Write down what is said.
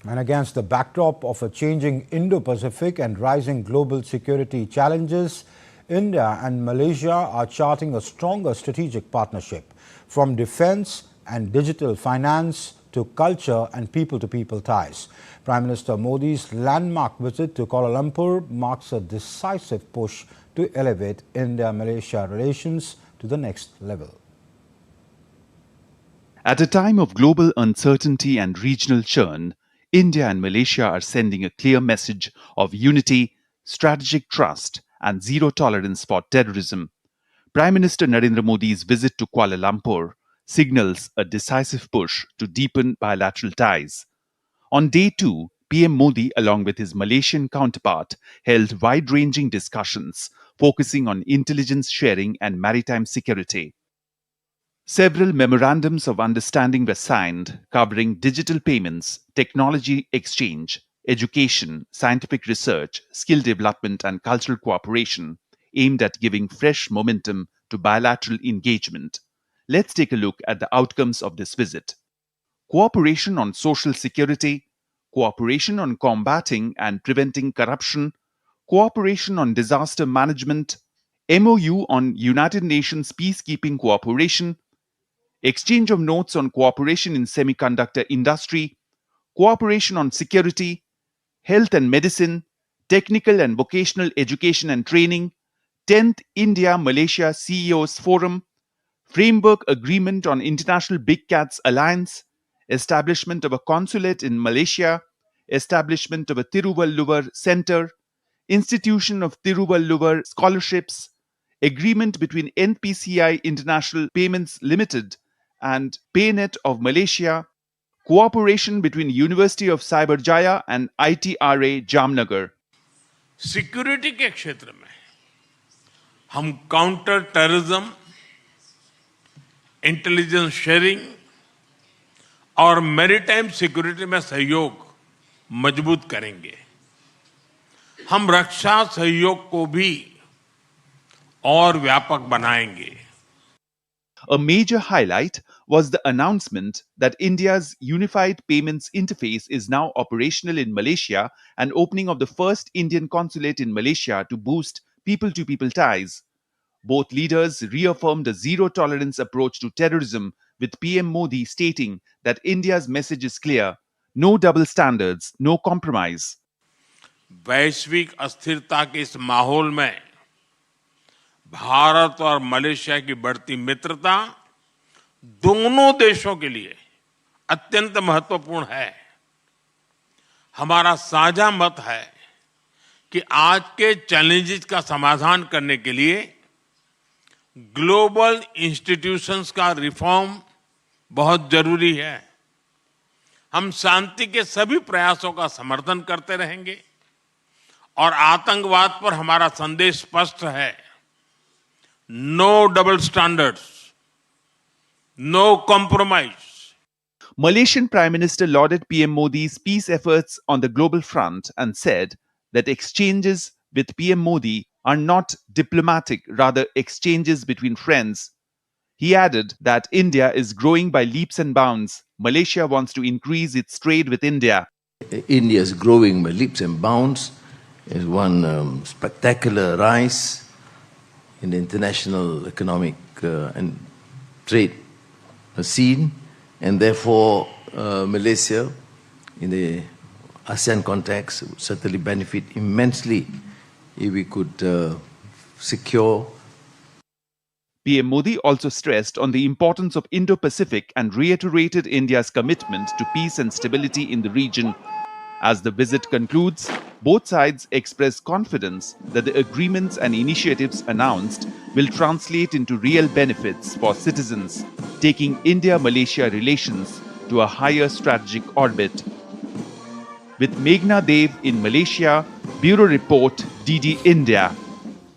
And against the backdrop of a changing Indo-Pacific and rising global security challenges, India and Malaysia are charting a stronger strategic partnership, from defense and digital finance to culture and people-to-people ties. Prime Minister Modi's landmark visit to Kuala Lumpur marks a decisive push to elevate India-Malaysia relations to the next level. At a time of global uncertainty and regional churn, India and Malaysia are sending a clear message of unity, strategic trust, and zero tolerance for terrorism. Prime Minister Narendra Modi's visit to Kuala Lumpur signals a decisive push to deepen bilateral ties. On day 2, PM Modi, along with his Malaysian counterpart, held wide-ranging discussions focusing on intelligence sharing and maritime security. Several memorandums of understanding were signed covering digital payments, technology exchange, education, scientific research, skill development, and cultural cooperation, aimed at giving fresh momentum to bilateral engagement. Let's take a look at the outcomes of this visit. Cooperation on social security, cooperation on combating and preventing corruption, cooperation on disaster management, MoU on United Nations peacekeeping cooperation, exchange of notes on cooperation in semiconductor industry, cooperation on security, health and medicine, technical and vocational education and training, 10th India-Malaysia CEOs Forum, framework agreement on International Big Cats Alliance, establishment of a consulate in Malaysia, establishment of a Tiruvalluvar Center, institution of Tiruvalluvar scholarships, agreement between NPCI International Payments Limited and PayNet of Malaysia, cooperation between University of Cyberjaya and ITRA Jamnagar. Security के क्षेत्र में हम counter terrorism, intelligence sharing और maritime security में सहयोग मजबूत करेंगे। हम रक्षा सहयोग को भी और व्यापक बनाएंगे। A major highlight was the announcement that India's unified payments interface is now operational in Malaysia and opening of the first Indian consulate in Malaysia to boost people-to-people ties. Both leaders reaffirmed a zero-tolerance approach to terrorism, with PM Modi stating that India's message is clear: no double standards, no compromise. वैश्विक अस्थिरता के इस माहौल में भारत और Malaysia की बढ़ती मित्रता दोनों देशों के लिए अत्यंत महत्वपूर्ण है। हमारा साझा मत है कि आज के चैलेंजेस का समाधान करने के लिए ग्लोबल इंस्टीट्यूशंस का रिफॉर्म बहुत जरूरी है। हम शांति के सभी प्रयासों का समर्थन करते रहेंगे और आतंकवाद पर हमारा संदेश स्पष्ट है: no double standards, no compromise. Malaysian Prime Minister lauded PM Modi's peace efforts on the global front and said that exchanges with PM Modi are not diplomatic, rather exchanges between friends. He added that India is growing by leaps and bounds. Malaysia wants to increase its trade with India. India is growing by leaps and bounds. It's one spectacular rise in the international economic and trade scene, and therefore Malaysia, in the ASEAN context, would certainly benefit immensely if we could secure. PM Modi also stressed on the importance of Indo-Pacific and reiterated India's commitment to peace and stability in the region. As the visit concludes, both sides express confidence that the agreements and initiatives announced will translate into real benefits for citizens, taking India-Malaysia relations to a higher strategic orbit. With Meghna Dev in Malaysia, Bureau Report, DD India.